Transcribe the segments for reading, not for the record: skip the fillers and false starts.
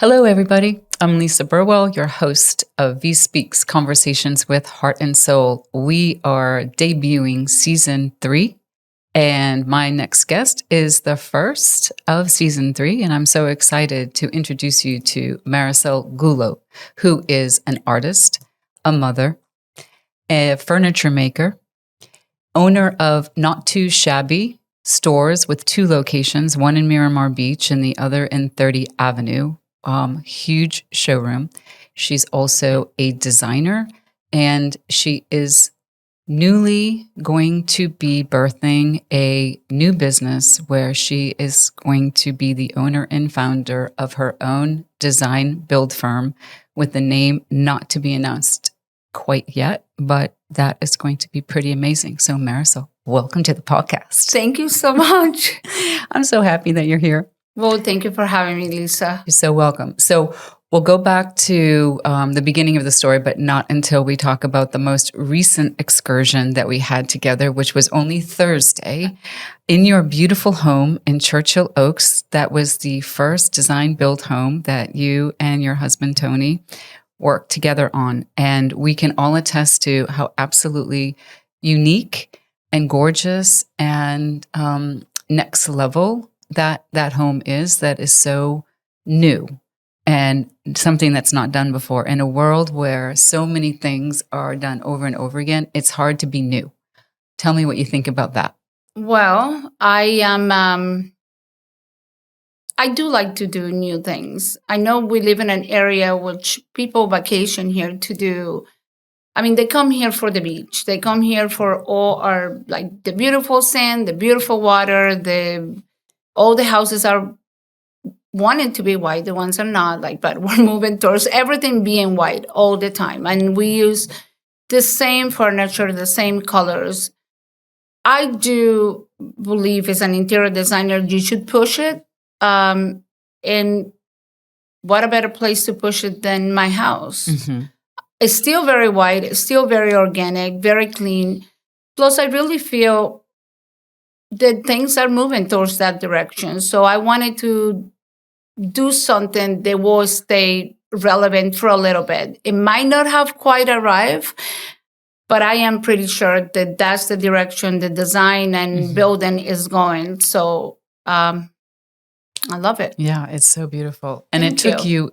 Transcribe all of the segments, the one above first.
Hello, everybody. I'm Lisa Burwell, your host of VIE Speaks, Conversations with Heart and Soul. We are debuting season 3, and my next guest is the first of season 3, and I'm so excited to introduce you to Marisol Gullo, who is an artist, a mother, a furniture maker, owner of Not Too Shabby stores with 2 locations, one in Miramar Beach and the other in 30th Avenue. Huge showroom. She's also a designer, and she is newly going to be birthing a new business where she is going to be the owner and founder of her own design build firm with the name not to be announced quite yet, but that is going to be pretty amazing. So Marisol, welcome to the podcast. Thank you so much. I'm so happy that you're here. Well, thank you for having me, Lisa. You're so welcome. So we'll go back to the beginning of the story, but not until we talk about the most recent excursion that we had together, which was only Thursday, in your beautiful home in Churchill Oaks. That was the first design build home that you and your husband, Tony, worked together on. And we can all attest to how absolutely unique and gorgeous and next level that home is, that is so new and something that's not done before. In a world where so many things are done over and over again, it's hard to be new. Tell me what you think about that. Well, I do like to do new things. I know we live in an area which people vacation here to do. I mean, they come here for the beach. They come here for all our, like, the beautiful sand, the beautiful water, all the houses are wanted to be white. The ones are not, but we're moving towards everything being white all the time. And we use the same furniture, the same colors. I do believe as an interior designer, you should push it. And what a better place to push it than my house? Mm-hmm. It's still very white. It's still very organic, very clean. Plus, I really feel that things are moving towards that direction. So I wanted to do something that will stay relevant for a little bit. It might not have quite arrived, but I am pretty sure that that's the direction the design and building is going. So I love it. Yeah, it's so beautiful. And it took you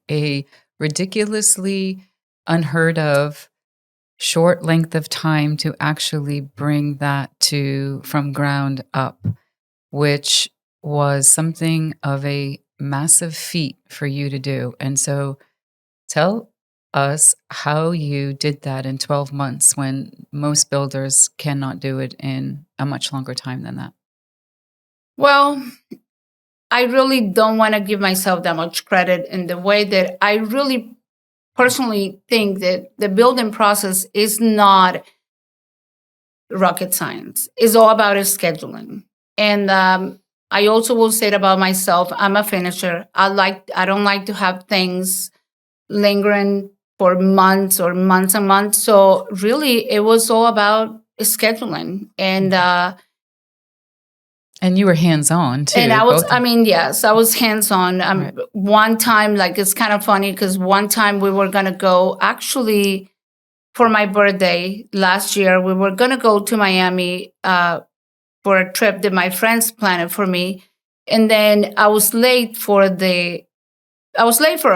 a ridiculously unheard of short length of time to actually bring that from ground up, which was something of a massive feat for you to do. And so tell us how you did that in 12 months when most builders cannot do it in a much longer time than that. Well, I really don't want to give myself that much credit in the way that I really personally think that the building process is not rocket science. It's all about scheduling. And I also will say it about myself. I'm a finisher. I don't like to have things lingering for months or months and months. So really, it was all about scheduling. And you were hands-on too. And I was hands-on. Right. One time, it's kind of funny because one time we were going to go, actually, for my birthday last year, we were going to go to Miami for a trip that my friends planned for me. And then I was late for a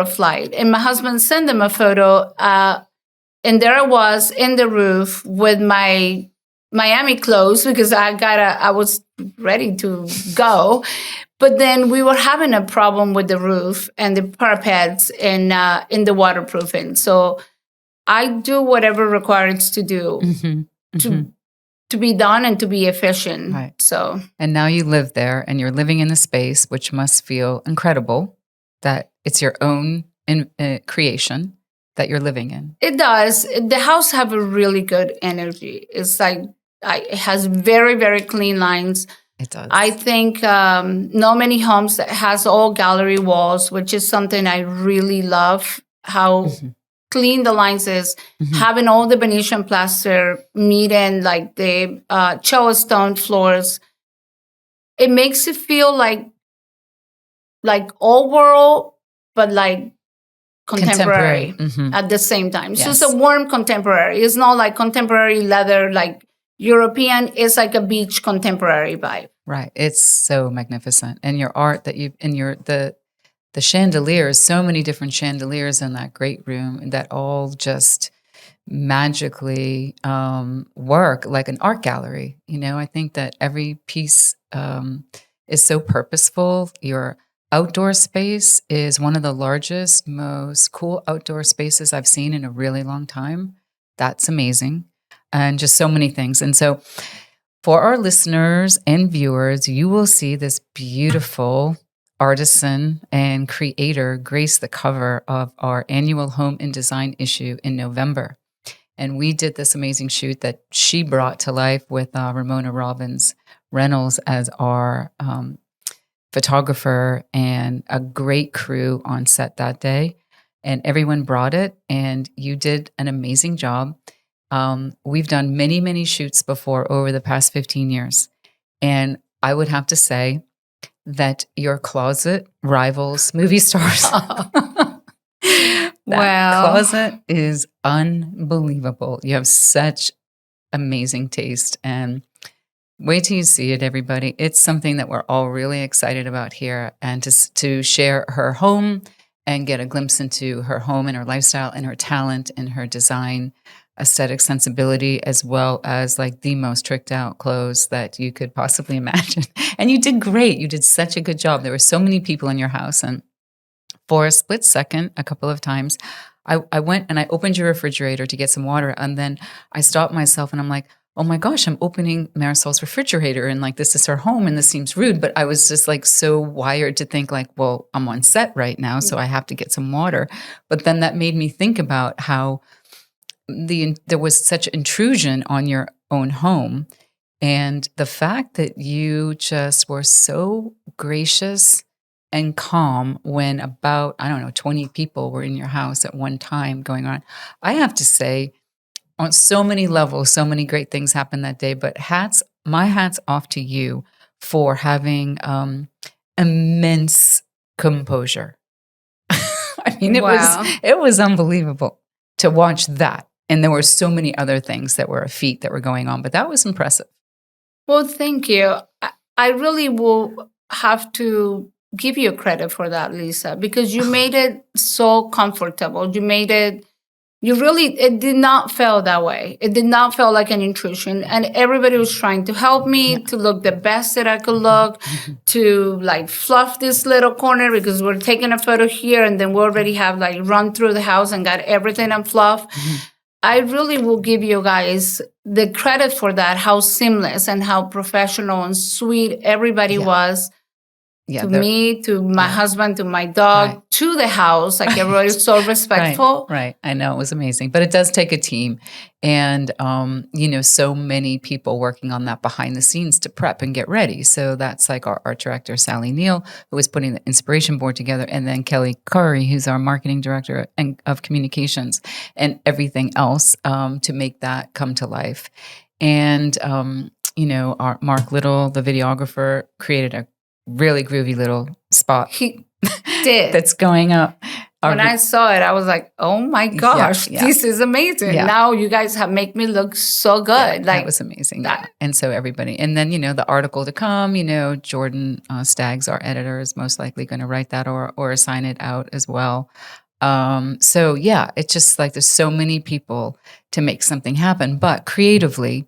flight. And my husband sent them a photo. And there I was in the roof with my Miami clothes because I was ready to go. But then we were having a problem with the roof and the parapets and in the waterproofing. So I do whatever requires to do to be done and to be efficient. Right. So, and now you live there and you're living in the space, which must feel incredible that it's your own creation that you're living in. It does. The house have a really good energy. It's it has very, very clean lines. It does. I think not many homes that has all gallery walls, which is something I really love, how clean the lines is, having all the Venetian plaster meeting the choa stone floors. It makes it feel like old world, but like contemporary. At the same time. So it's a warm contemporary. It's not like contemporary leather, like European. It's like a beach contemporary vibe. Right. It's so magnificent. And your art that you, and the chandeliers, so many different chandeliers in that great room that all just magically work like an art gallery. I think that every piece is so purposeful. Your outdoor space is one of the largest, most cool outdoor spaces I've seen in a really long time. That's amazing. And just so many things. And so for our listeners and viewers, you will see this beautiful artisan and creator grace the cover of our annual Home and Design issue in November. And we did this amazing shoot that she brought to life with Ramona Robbins Reynolds as our photographer, and a great crew on set that day. And everyone brought it, and you did an amazing job. We've done many, many shoots before over the past 15 years. And I would have to say that your closet rivals movie stars. That closet is unbelievable. You have such amazing taste, and wait till you see it, everybody. It's something that we're all really excited about here, and to share her home and get a glimpse into her home and her lifestyle and her talent and her design aesthetic sensibility, as well as like the most tricked out clothes that you could possibly imagine. And you did great. You did such a good job. There were so many people in your house, and for a split second, a couple of times, I went and I opened your refrigerator to get some water, and then I stopped myself and I'm like, oh my gosh, I'm opening Marisol's refrigerator, and like, this is her home and this seems rude. But I was just like so wired to think like, well, I'm on set right now, so I have to get some water. But then that made me think about how there was such intrusion on your own home, and the fact that you just were so gracious and calm when about, 20 people were in your house at one time going on. I have to say, on so many levels, so many great things happened that day, but my hats off to you for having immense composure. I mean, it was unbelievable to watch that. And there were so many other things that were a feat that were going on, but that was impressive. Well, thank you. I really will have to give you credit for that, Lisa, because you made it so comfortable. It did not feel that way. It did not feel like an intrusion. And everybody was trying to help me to look the best that I could look, to like fluff this little corner because we're taking a photo here and then we already have like run through the house and got everything in fluff. I really will give you guys the credit for that, how seamless and how professional and sweet everybody was. To me, to my husband, to my dog, to the house. Like everybody's so respectful. Right. I know, it was amazing. But it does take a team. And, so many people working on that behind the scenes to prep and get ready. So that's like our art director, Sally Neal, who was putting the inspiration board together. And then Kelly Curry, who's our marketing director of communications and everything else to make that come to life. And, our Mark Little, the videographer, created a really groovy little spot. He did. That's going up. When I saw it, I was like, oh my gosh, this is amazing. Yeah. Now you guys have made me look so good. Yeah, that was amazing. And so everybody, and then, the article to come, Jordan Staggs, our editor, is most likely going to write that or assign it out as well. It's just like there's so many people to make something happen. But creatively,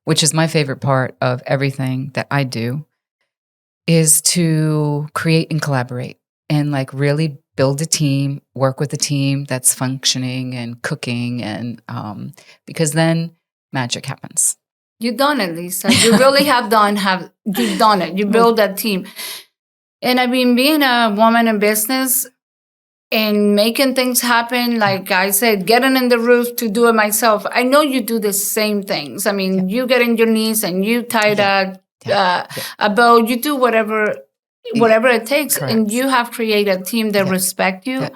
which is my favorite part of everything that I do, is to create and collaborate and like really build a team, work with a team that's functioning and cooking, and because then magic happens. You've done it, Lisa. You really you've done it. You build that team. And I mean, being a woman in business and making things happen, like I said, getting in the roof to do it myself. I know you do the same things. I mean, you get in your knees and you tie that a bow, you do whatever it takes. Correct. And you have created a team that respect you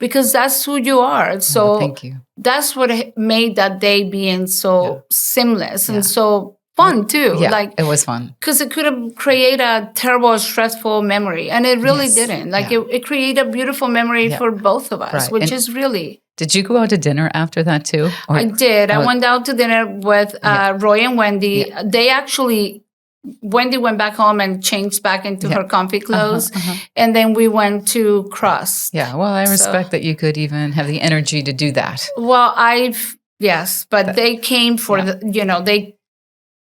because that's who you are. So thank you. That's what made that day being so seamless and so fun too. Yeah, like it was fun. Because it could have created a terrible, stressful memory. And it really Yes. didn't. Like Yeah. it created a beautiful memory Yeah. for both of us, Right. which And is really... did you go out to dinner after that too? Or- I did. I Oh, went out to dinner with Roy and Wendy. Yeah. They actually... Wendy went back home and changed back into her comfy clothes. And then we went to Cross. Yeah. Well, I respect that you could even have the energy to do that. Well, yes, but they came for they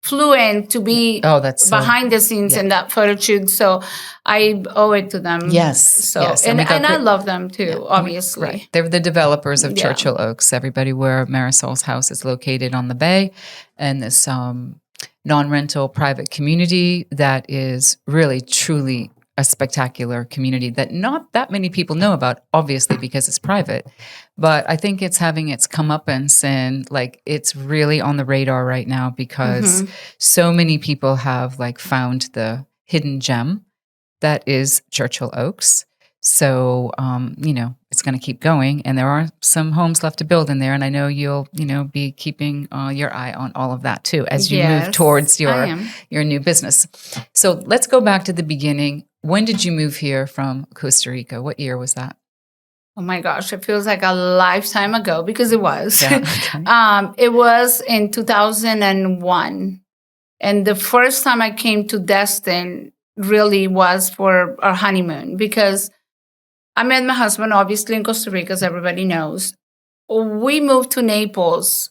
flew in to be that's behind the scenes in that photo shoot. So I owe it to them. Yes. So, yes. and I love them too, obviously. Right. They're the developers of Churchill Oaks, everybody where Marisol's house is located on the bay, and this non-rental private community that is really, truly a spectacular community that not that many people know about, obviously, because it's private. But I think it's having its comeuppance, and like it's really on the radar right now because so many people have like found the hidden gem that is Churchill Oaks. So, it's going to keep going, and there are some homes left to build in there. And I know you'll, be keeping your eye on all of that too as you move towards your new business. So let's go back to the beginning. When did you move here from Costa Rica? What year was that? Oh my gosh, it feels like a lifetime ago because it was. Yeah, okay. It was in 2001. And the first time I came to Destin really was for our honeymoon because I met my husband, obviously, in Costa Rica, as everybody knows. We moved to Naples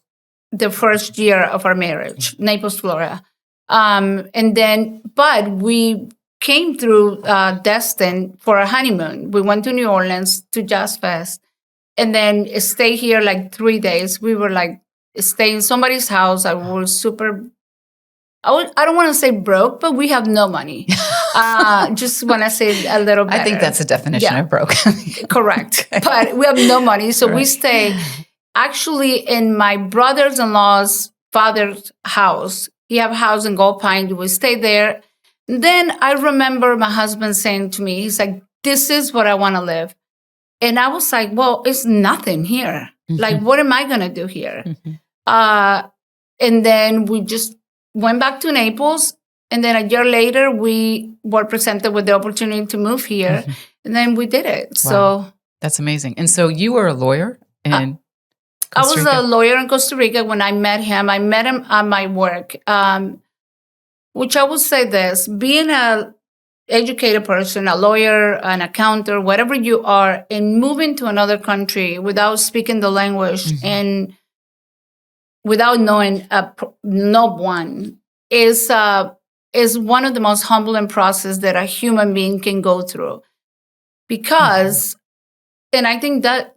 the first year of our marriage, Naples, Florida. But we came through Destin for a honeymoon. We went to New Orleans to Jazz Fest and then stay here like 3 days. We were like staying in somebody's house. I was super... I don't want to say broke, but we have no money. Just want to say a little better. I think that's the definition of broke. Correct. But we have no money. So we stay actually in my brother-in-law's father's house. He have a house in Gold Pine. We stayed there. And then I remember my husband saying to me, he's like, this is what I want to live. And I was like, well, it's nothing here. Like, what am I going to do here? And then we just went back to Naples, and then a year later, we were presented with the opportunity to move here, and then we did it. Wow. So that's amazing. And so you were a lawyer in Costa Rica? I was a lawyer in Costa Rica when I met him. I met him at my work, which I will say this, being an educated person, a lawyer, an accountant, whatever you are, and moving to another country without speaking the language and without knowing no one is one of the most humbling processes that a human being can go through. Because, and I think that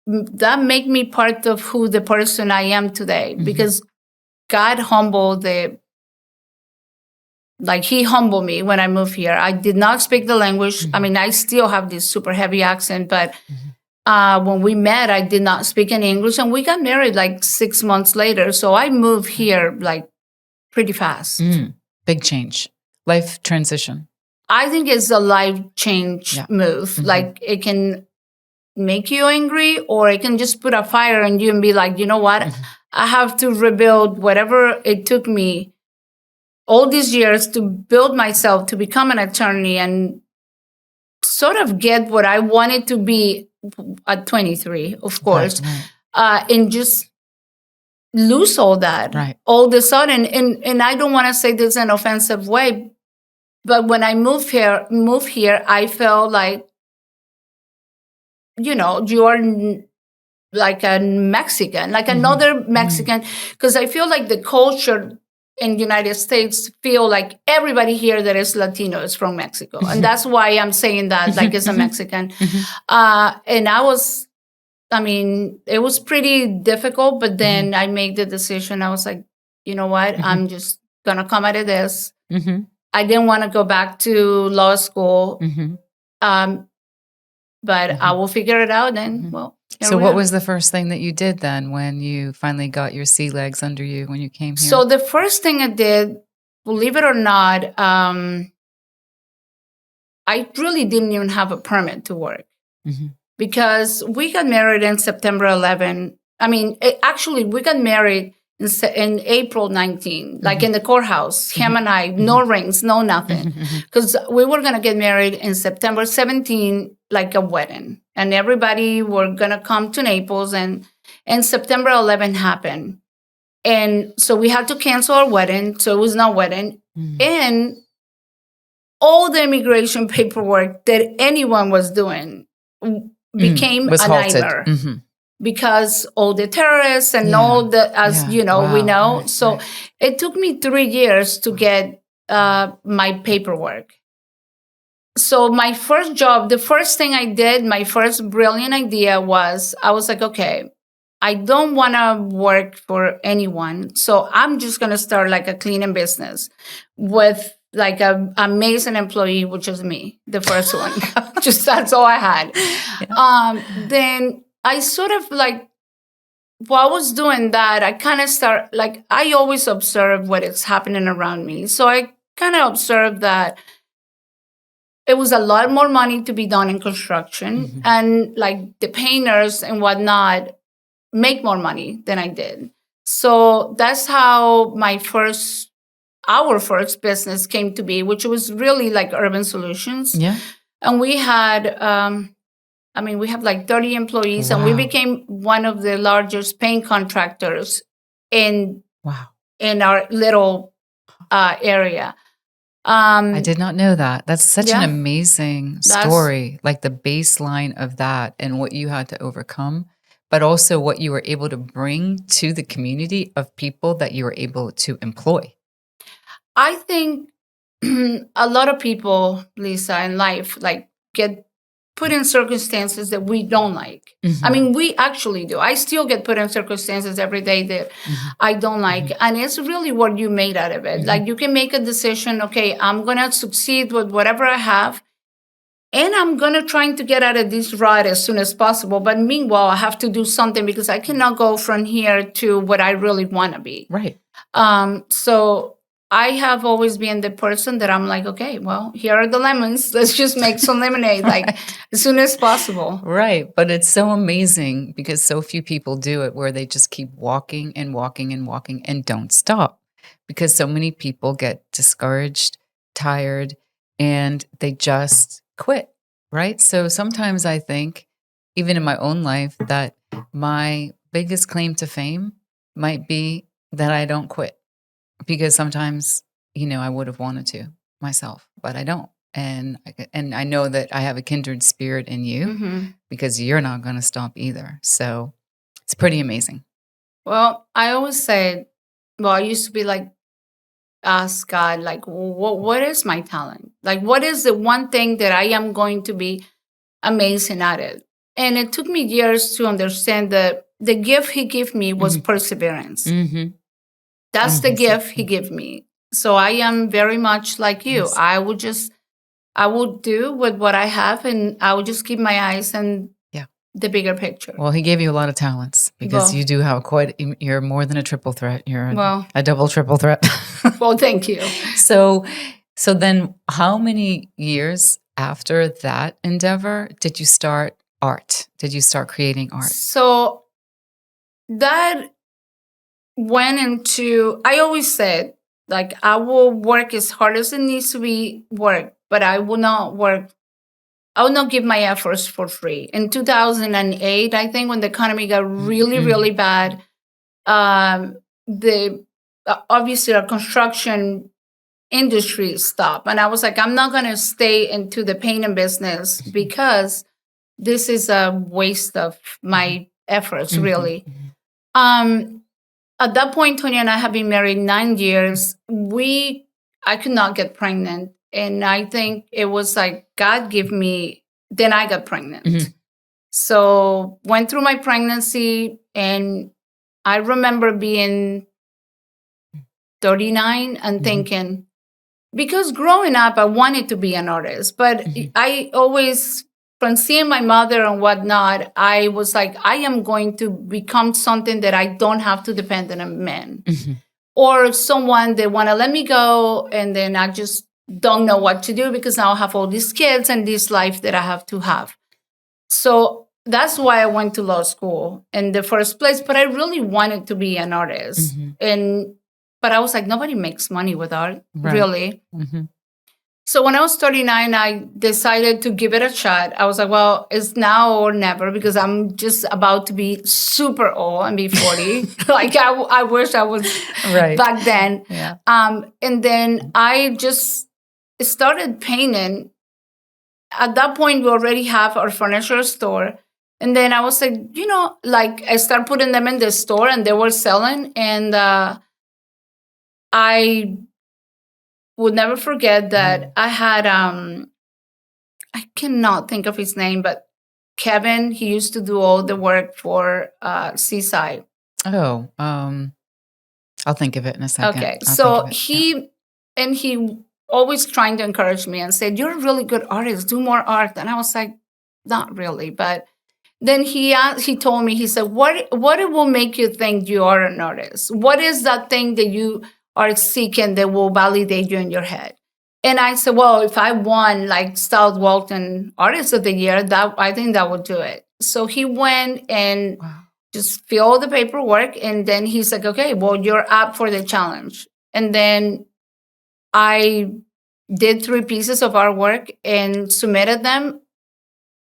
make me part of who the person I am today. Because God humbled he humbled me when I moved here. I did not speak the language. I mean, I still have this super heavy accent, but when we met, I did not speak any English, and we got married like 6 months later. So I moved here like pretty fast. Big change, life transition. I think it's a life change move. Like it can make you angry, or it can just put a fire in you and be like, you know what? I have to rebuild whatever it took me all these years to build myself, to become an attorney and sort of get what I wanted to be at 23, of course, and just lose all that all of a sudden. And I don't want to say this in an offensive way, but when I moved here, I felt like, you are like a Mexican, like another Mexican, because I feel like the culture in the United States feel like everybody here that is Latino is from Mexico. And that's why I'm saying that, like, as a Mexican. And it was pretty difficult, but then I made the decision. I was like, you know what? I'm just going to come out of this. I didn't want to go back to law school. But I will figure it out then. Well, so what was the first thing that you did then when you finally got your sea legs under you when you came here? So the first thing I did, believe it or not, I really didn't even have a permit to work because we got married in September 11. We got married in April 19, like in the courthouse, him and I, no rings, no nothing. Because we were going to get married in September 17, like a wedding. And everybody were going to come to Naples. And September 11 happened. And so we had to cancel our wedding. So it was no wedding. And all the immigration paperwork that anyone was doing became a nightmare. Because all the terrorists and all the, we know. Right, so it took me 3 years to get my paperwork. So my first job, the first thing I did, my first brilliant idea was, I was like, okay, I don't want to work for anyone. So I'm just going to start like a cleaning business with like an amazing employee, which is me, the first one. Just that's all I had. Then I sort of like, while I was doing that, I kind of start, like, I always observe what is happening around me. So I kind of observed that it was a lot more money to be done in construction. And like the painters and whatnot make more money than I did. So that's how our first business came to be, which was really like Urban Solutions. Yeah. And we had, we have like 30 employees, and we became one of the largest paint contractors in our little area. I did not know that. That's such an amazing story, like the baseline of that and what you had to overcome, but also what you were able to bring to the community of people that you were able to employ. I think a lot of people, Lisa, in life, like get put in circumstances that we don't like. I mean, we actually do. I still get put in circumstances every day that I don't like. And it's really what you made out of it. Like you can make a decision, okay, I'm going to succeed with whatever I have. And I'm going to try to get out of this rut as soon as possible. But meanwhile, I have to do something because I cannot go from here to what I really want to be. Right. So I have always been the person that I'm like, okay, well, here are the lemons. Let's just make some lemonade like as soon as possible. Right. But it's so amazing because so few people do it, where they just keep walking and walking and walking and don't stop, because so many people get discouraged, tired, and they just quit. Right. So sometimes I think, even in my own life, that my biggest claim to fame might be that I don't quit. Because sometimes, I would have wanted to myself, but I don't. And I know that I have a kindred spirit in you, because you're not going to stop either. So it's pretty amazing. Well, I always say, I used to be like, ask God, like, what is my talent? Like, what is the one thing that I am going to be amazing at it? And it took me years to understand that the gift He gave me was perseverance. That's the gift He gave me. So I am very much like you. Yes. I would do with what I have, and I would just keep my eyes on the bigger picture. Well, He gave you a lot of talents, because you do have you're more than a triple threat. You're a double, triple threat. Well, thank you. So then how many years after that endeavor did you start art? Did you start creating art? So that went into, I always said, like, I will work as hard as it needs to be worked, but I will not give my efforts for free. In 2008, I think, when the economy got really, really bad, obviously our construction industry stopped. And I was like, I'm not going to stay into the painting business, because this is a waste of my efforts, really. At that point, Tony and I have been married 9 years. I could not get pregnant. And I think it was like God gave me, then I got pregnant. So went through my pregnancy, and I remember being 39 and thinking, because growing up, I wanted to be an artist, but I always, from seeing my mother and whatnot, I was like, I am going to become something that I don't have to depend on a man or someone that want to let me go, and then I just don't know what to do, because now I have all these kids and this life that I have to have. So that's why I went to law school in the first place. But I really wanted to be an artist. But I was like, nobody makes money with art, really. So when I was 39, I decided to give it a shot. I was like, well, it's now or never, because I'm just about to be super old and be 40. Like I wish I was back then. And then I just started painting. At that point, we already have our furniture store. And then I was like, like I started putting them in the store and they were selling. And I would never forget that I had, I cannot think of his name, but Kevin, he used to do all the work for Seaside. Oh, I'll think of it in a second. Okay, so he always trying to encourage me and said, you're a really good artist, do more art. And I was like, not really. But then he told me, he said, what will make you think you are an artist? What is that thing that you are seeking that will validate you in your head? And I said, well, if I won like South Walton Artist of the Year, I think that would do it. So he went and just filled the paperwork. And then he's like, okay, well, you're up for the challenge. And then I did 3 pieces of artwork and submitted them.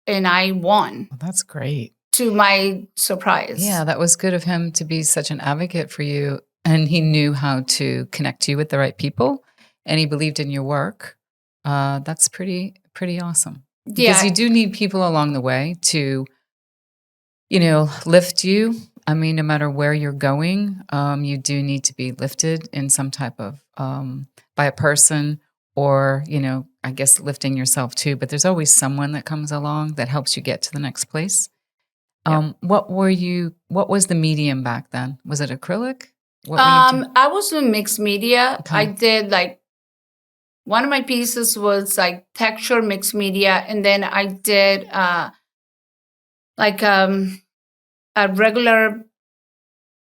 And I won. Well, that's great. To my surprise. Yeah, that was good of him to be such an advocate for you. And he knew how to connect you with the right people. And he believed in your work. That's pretty awesome. Because you do need people along the way to, lift you. I mean, no matter where you're going, you do need to be lifted in some type of, by a person or, I guess lifting yourself too. But there's always someone that comes along that helps you get to the next place. What was the medium back then? Was it acrylic? I was doing mixed media. Okay. I did one of my pieces was like texture mixed media. And then I did a regular,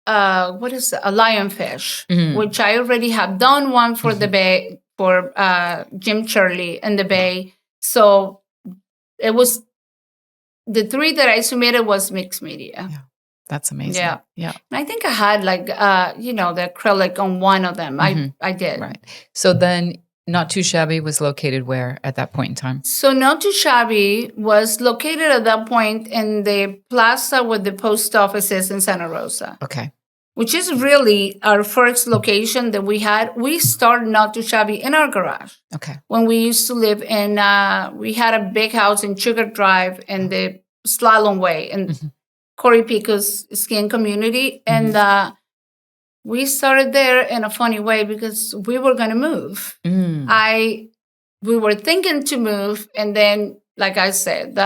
a lionfish, which I already have done one for the Bay, for Jim Shirley in the Bay. So it was, the 3 that I submitted was mixed media. Yeah. That's amazing. Yeah. And I think I had the acrylic on one of them. I did. Right. So then Not Too Shabby was located where at that point in time? So Not Too Shabby was located at that point in the plaza where the post office is in Santa Rosa. Okay. Which is really our first location that we had. We started Not Too Shabby in our garage. Okay. When we used to live in, we had a big house in Sugar Drive in the Slalom Way in Corey Pico's skin community. And we started there in a funny way because we were going to move. We were thinking to move. And then, like I said,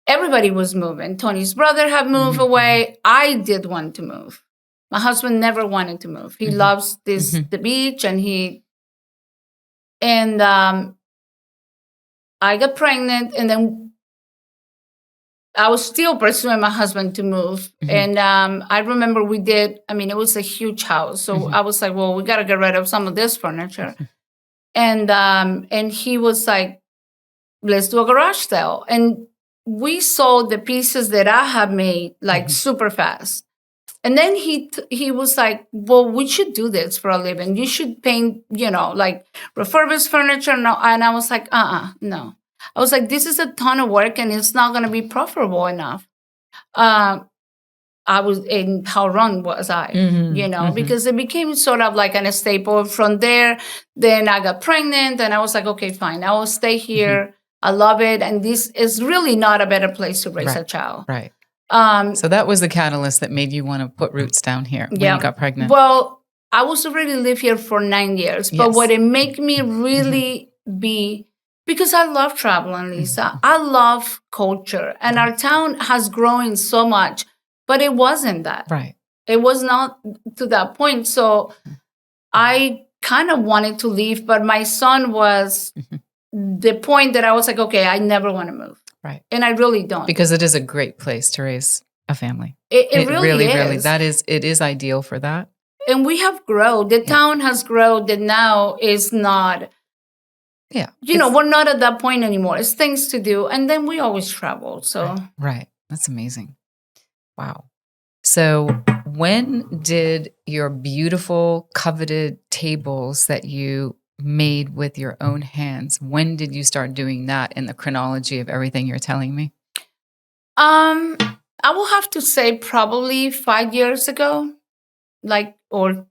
everybody was moving. Tony's brother had moved away. I did want to move. My husband never wanted to move. He loves the beach, and I got pregnant, and then I was still pursuing my husband to move. And I remember it was a huge house. So I was like, well, we got to get rid of some of this furniture. And he was like, let's do a garage sale. And we sold the pieces that I had made super fast. And then he was like, well, we should do this for a living. You should paint, refurbished furniture. No. And I was like, no. I was like, this is a ton of work and it's not going to be profitable enough. I was in how wrong was I, because it became sort of like a staple. From there, then I got pregnant and I was like, okay, fine. I will stay here. I love it. And this is really not a better place to raise a child. Right. So that was the catalyst that made you want to put roots down here when you got pregnant. Well, I was already lived here for 9 years, but what it made me really be, because I love traveling, Lisa. I love culture, and our town has grown so much, but it wasn't that. Right. It was not to that point. So I kind of wanted to leave, but my son was the point that I was like, okay, I never want to move. Right. And I really don't. Because it is a great place to raise a family. It really is. It is ideal for that. And we have grown. The town has grown that now is not, we're not at that point anymore. It's things to do. And then we always travel. So Right. That's amazing. Wow. So when did your beautiful, coveted tables that you made with your own hands, when did you start doing that in the chronology of everything you're telling me? I will have to say probably 5 years ago, like, or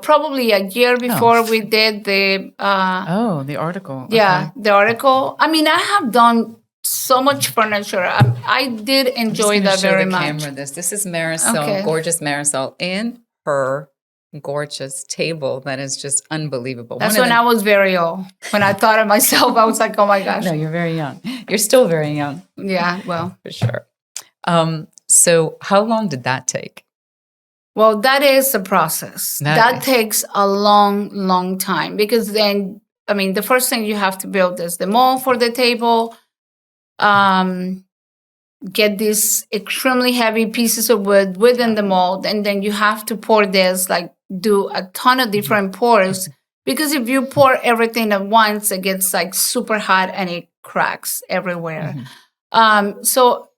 probably a year before we did the the article. yeah, Okay. the article. I mean, I have done so much furniture. I did I'm just enjoy going to that show very the much. camera this. This is Marisol, Okay. gorgeous Marisol, and her gorgeous table that is just unbelievable. That's when I was very old. When I thought of myself, I was like, oh my gosh. No, you're very young. You're still very young. Yeah, well. For sure. So how long did that take? Well, that is a process. That takes a long, long time because then, I mean, the first thing you have to build is the mold for the table. Get these extremely heavy pieces of wood within the mold, and then you have to pour this, like do a ton of different pours, because if you pour everything at once, it gets like super hot and it cracks everywhere. So,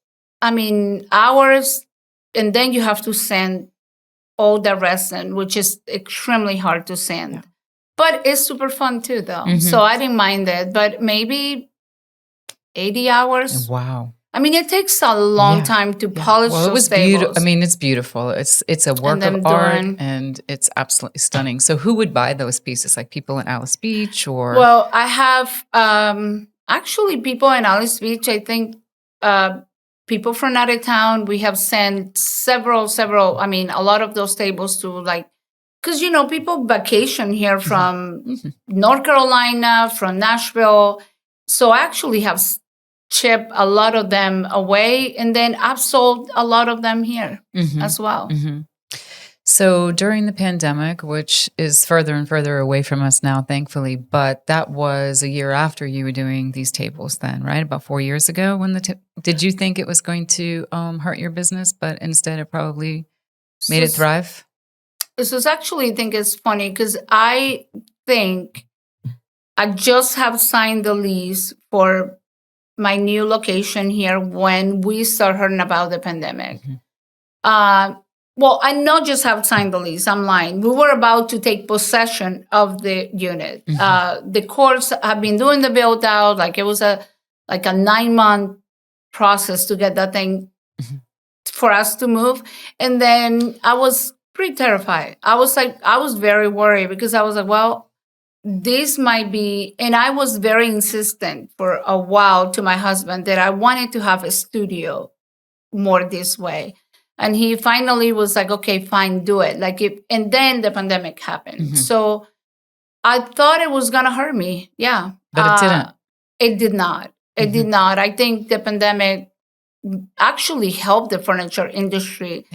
I mean, hours, and then you have to sand all the resin, which is extremely hard to sand. Yeah. But it's super fun too, though. So I didn't mind it, but maybe 80 hours. Wow. I mean, it takes a long time to polish Well, it was beautiful. I mean, it's beautiful. It's a work of art, and it's absolutely stunning. So who would buy those pieces? Like people in Alice Beach, or? Well, I have actually people in Alice Beach. I think people from out of town. We have sent several. I mean, a lot of those tables to like, because people vacation here from North Carolina, from Nashville. So I actually have shipped a lot of them away, and then I've sold a lot of them here as well. So during the pandemic, which is further and further away from us now, thankfully, but that was a year after you were doing these tables then, right? About 4 years ago when did you think it was going to hurt your business, but instead it probably made it thrive? This is actually, I think it's funny because I think I just have signed the lease for my new location here when we started hearing about the pandemic. Well, I not just have signed the lease, I'm lying. We were about to take possession of the unit. The courts have been doing the build out, like it was a 9-month process to get that thing for us to move. And then I was pretty terrified. I was very worried because I was like, well, this might be, and I was very insistent for a while to my husband that I wanted to have a studio more this way. And he finally was like, okay, fine, do it. And then the pandemic happened. So I thought it was going to hurt me. Yeah. But it didn't. It did not. It did not. I think the pandemic actually helped the furniture industry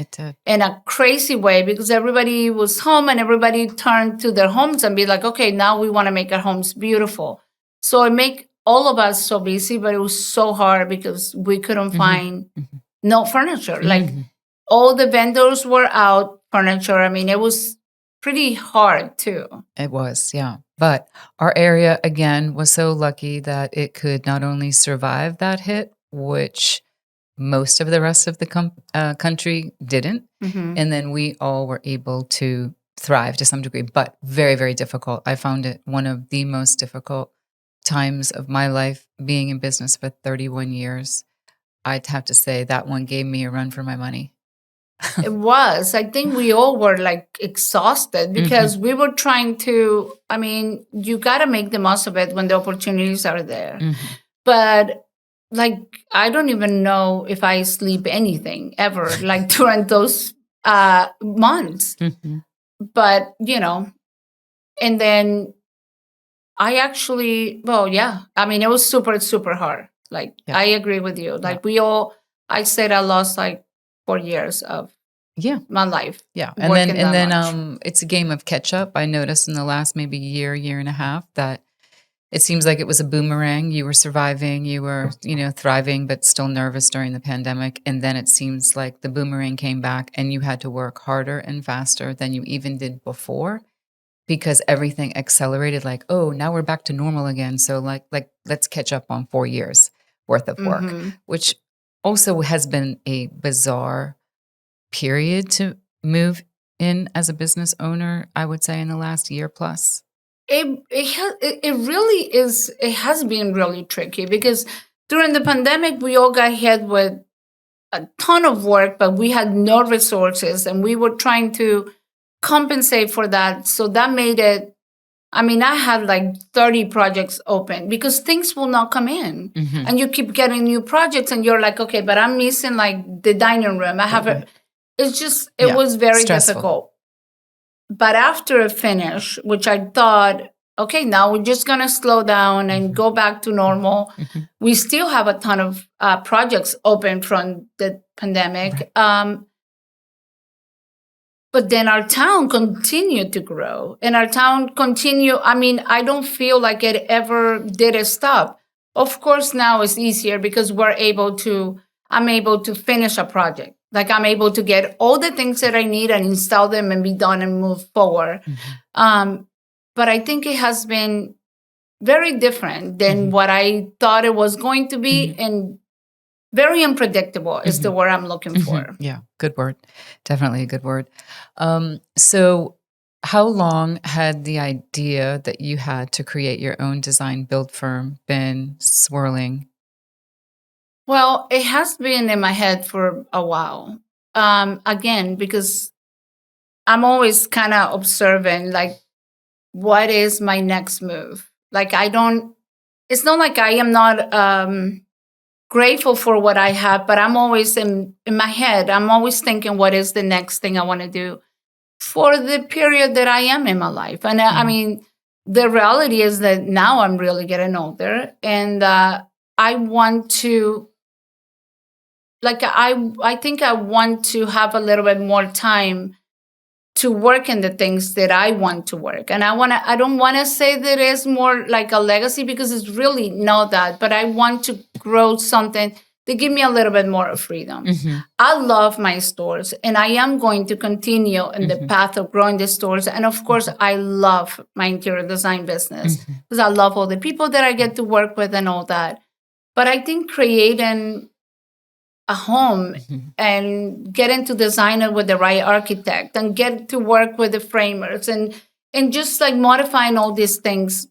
in a crazy way because everybody was home and everybody turned to their homes and be like, okay, now we want to make our homes beautiful. So it made all of us so busy, but it was so hard because we couldn't find no furniture. Like all the vendors were out furniture. I mean, it was pretty hard too. It was, yeah. But our area, again, was so lucky that it could not only survive that hit, which most of the rest of the country didn't. And then we all were able to thrive to some degree, but very, very difficult. I found it one of the most difficult times of my life being in business for 31 years. I'd have to say that one gave me a run for my money. It was. I think we all were like exhausted because we were trying to, I mean, you got to make the most of it when the opportunities are there. But like, I don't even know if I sleep anything ever, like during those months. But, and then I actually, well, yeah. I mean, it was super, super hard. Like, I agree with you. Like I said I lost like 4 years of my life. Yeah. And then it's a game of catch up. I noticed in the last maybe year and a half that it seems like it was a boomerang. You were surviving, you were, thriving, but still nervous during the pandemic. And then it seems like the boomerang came back and you had to work harder and faster than you even did before because everything accelerated like, oh, now we're back to normal again. So like let's catch up on 4 years worth of work, which also has been a bizarre period to move in as a business owner, I would say, in the last year plus. It really is. It has been really tricky because during the pandemic, we all got hit with a ton of work, but we had no resources, and we were trying to compensate for that. So that made it. I mean, I had like 30 projects open because things will not come in, and you keep getting new projects, and you're like, okay, but I'm missing like the dining room. I have it. It's just it was very difficult. But after a finish, which I thought, okay, now we're just going to slow down and go back to normal. We still have a ton of projects open from the pandemic. Right. But then our town continued to grow, and our town continued. I mean, I don't feel like it ever did a stop. Of course, now it's easier because I'm able to finish a project. Like I'm able to get all the things that I need and install them and be done and move forward. But I think it has been very different than what I thought it was going to be, and very unpredictable is the word I'm looking for. Yeah, good word. Definitely a good word. So how long had the idea that you had to create your own design build firm been swirling? Well, it has been in my head for a while. Again, because I'm always kind of observing, like, what is my next move? Like, it's not like I am not grateful for what I have, but I'm always in my head, I'm always thinking, what is the next thing I want to do for the period that I am in my life? And I mean, the reality is that now I'm really getting older, and I want to, like, I think I want to have a little bit more time to work in the things that I want to work. And I don't want to say that it's more like a legacy, because it's really not that, but I want to grow something to give me a little bit more freedom. I love my stores, and I am going to continue in the path of growing the stores. And of course, I love my interior design business because I love all the people that I get to work with and all that. But I think creating a home and getting to design it with the right architect and get to work with the framers and just like modifying all these things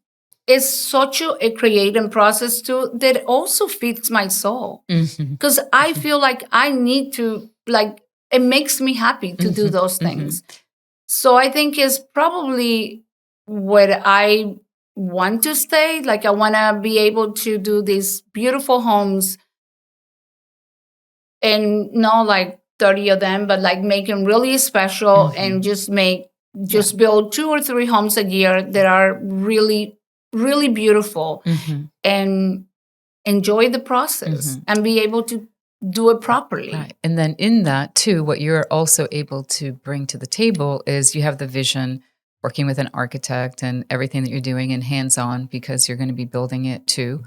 is such a creative process too, that also feeds my soul, because I feel like I need to, like, it makes me happy to do those things. So I think it's probably where I want to stay. Like, I want to be able to do these beautiful homes, and not like 30 of them, but like make them really special and just build 2 or 3 homes a year that are really, really beautiful, and enjoy the process and be able to do it properly. Right. And then in that too, what you're also able to bring to the table is you have the vision, working with an architect and everything that you're doing and hands-on, because you're going to be building it too.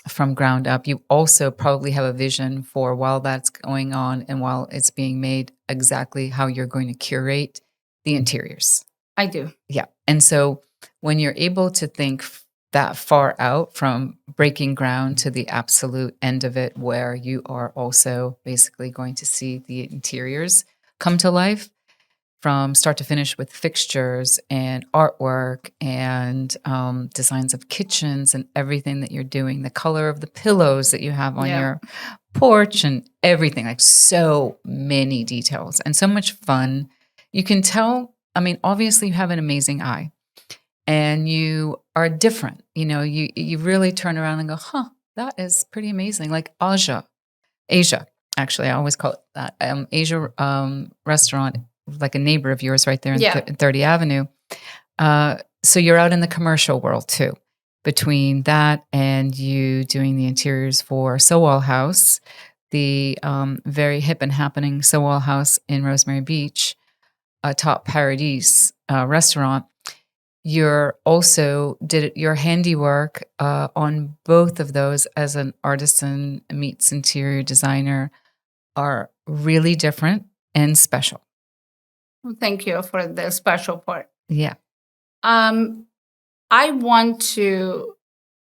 From ground up. You also probably have a vision for, while that's going on and while it's being made, exactly how you're going to curate the interiors. I do. Yeah. And so when you're able to think that far out from breaking ground to the absolute end of it, where you are also basically going to see the interiors come to life from start to finish, with fixtures and artwork and designs of kitchens and everything that you're doing, the color of the pillows that you have on your porch and everything, like so many details and so much fun. You can tell, I mean, obviously you have an amazing eye and you are different. You know, you really turn around and go, that is pretty amazing. Like Asia, actually, I always call it that, Asia restaurant, like a neighbor of yours right there in 30th Avenue. So you're out in the commercial world too. Between that and you doing the interiors for Sowell House, the very hip and happening Sowell House in Rosemary Beach, a top Paradise restaurant, you're also did your handiwork on both of those as an artisan meets interior designer are really different and special. Thank you for the special part. Yeah. I want to,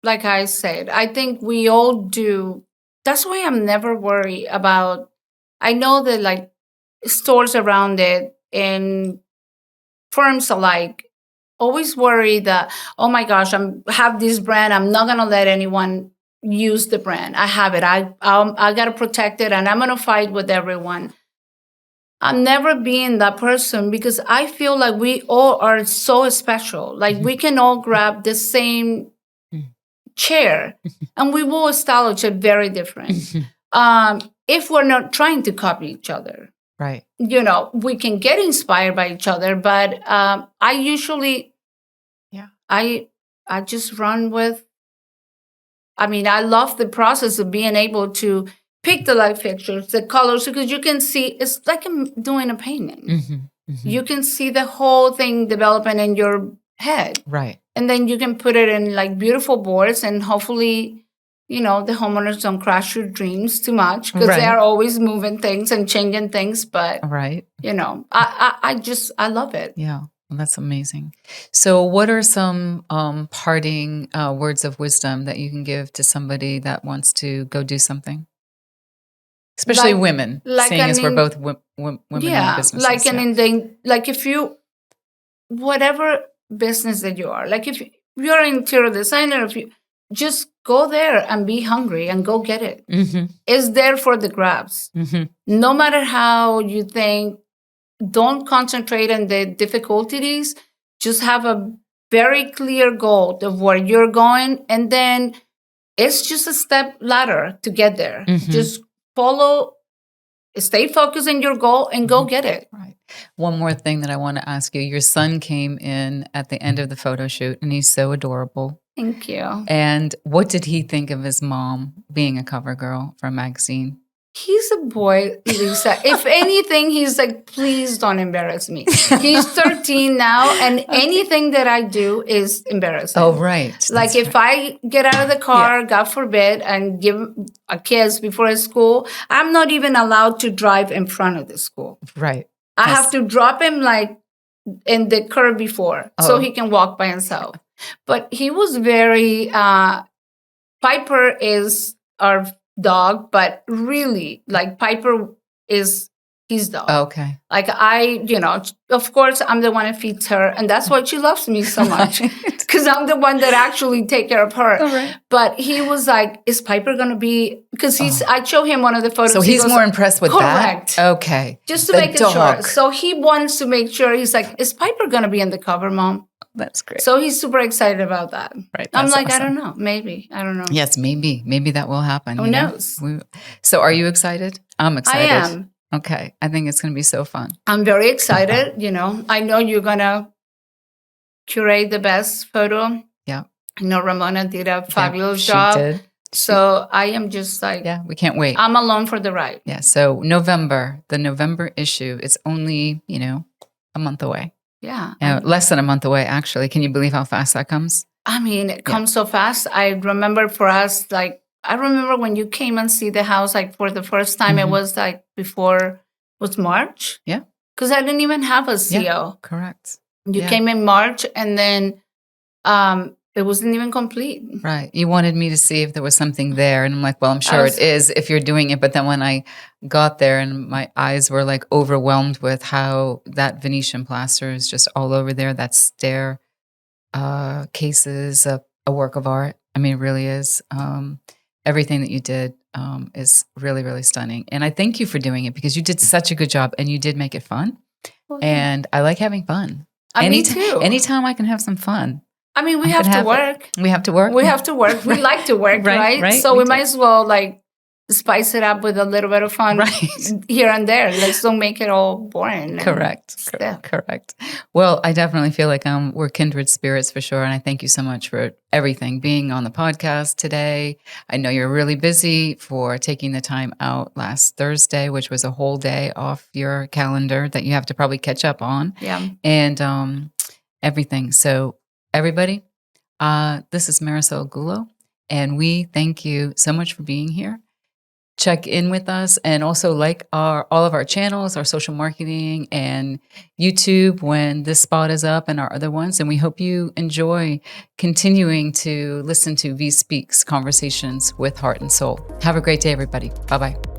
like I said, I think we all do that's why I'm never worried about, I know that like stores around it and firms alike always worry that, oh my gosh, have this brand. I'm not going to let anyone use the brand. I have it. I got to protect it, and I'm going to fight with everyone. I'm never being that person because I feel like we all are so special. Like we can all grab the same chair and we will establish it very different. If we're not trying to copy each other. Right. You know, we can get inspired by each other, but I usually, I just run with, I mean, I love the process of being able to pick the light fixtures, the colors, because you can see, it's like I'm doing a painting. You can see the whole thing developing in your head. Right. And then you can put it in like beautiful boards, and hopefully, you know, the homeowners don't crash your dreams too much because they are always moving things and changing things. But, you know, I love it. Yeah. Well, that's amazing. So what are some parting words of wisdom that you can give to somebody that wants to go do something? Especially like, women, like seeing as we're both women in businesses. Like if you, whatever business that you are, like if you're an interior designer, if you just go there and be hungry and go get it. It's there for the grabs. No matter how you think, don't concentrate on the difficulties. Just have a very clear goal of where you're going, and then it's just a step ladder to get there. Just follow, stay focused on your goal and go get it. Right. One more thing that I want to ask you. Your son came in at the end of the photo shoot, and he's so adorable. Thank you. And what did he think of his mom being a cover girl for a magazine? He's a boy, Lisa. If anything, he's like, please don't embarrass me. He's 13 now, and anything that I do is embarrassing. Oh, right. Like if I get out of the car, God forbid, and give a kiss before school, I'm not even allowed to drive in front of the school. Right. I have to drop him like in the curb before so he can walk by himself. But he was very, Piper is our dog, but really, like Piper is his dog. Okay. Like you know, of course, I'm the one that feeds her, and that's why she loves me so much, because I'm the one that actually take care of her. Right. But he was like, "Is Piper gonna be?" Because I show him one of the photos. So he's more impressed with correct. That. Okay. Just to make it sure. So he wants to make sure. He's like, "Is Piper gonna be in the cover, Mom?" That's great. So he's super excited about that. Right. I'm like, awesome. I don't know. Maybe. I don't know. Yes, maybe. Maybe that will happen. Who knows? So are you excited? I'm excited. I am. Okay. I think it's going to be so fun. I'm very excited. You know, I know you're going to curate the best photo. Yeah. I know Ramona did a fabulous job. She did. So I am just like, yeah, we can't wait. I'm along for the ride. Yeah. So the November issue, it's only, you know, a month away. Yeah. Less than a month away, actually. Can you believe how fast that comes? I mean, it comes so fast. I remember for us, like, I remember when you came and see the house, like, for the first time, it was like before, was March? Yeah. Because I didn't even have a CO. Yeah, correct. You came in March, and then it wasn't even complete. Right. You wanted me to see if there was something there. And I'm like, well, I'm sure it is if you're doing it. But then when I got there and my eyes were like overwhelmed with how that Venetian plaster is just all over there, that stair case is a work of art. I mean, it really is. Everything that you did is really, really stunning. And I thank you for doing it because you did such a good job and you did make it fun. And I like having fun. Me too. Anytime I can have some fun. I mean, we have to work. We have to work. We have to work. We like to work, right? So we might as well like spice it up with a little bit of fun here and there. Let's don't make it all boring. Correct. Correct. Well, I definitely feel like we're kindred spirits for sure. And I thank you so much for everything, being on the podcast today. I know you're really busy for taking the time out last Thursday, which was a whole day off your calendar that you have to probably catch up on. Yeah. And everything. So everybody, this is Marisol Gullo, and we thank you so much for being here. check in with us, and also like all of our channels, our social marketing and YouTube when this spot is up, and our other ones. And we hope you enjoy continuing to listen to VIE Speaks Conversations with Heart and Soul. Have a great day, everybody. Bye-bye.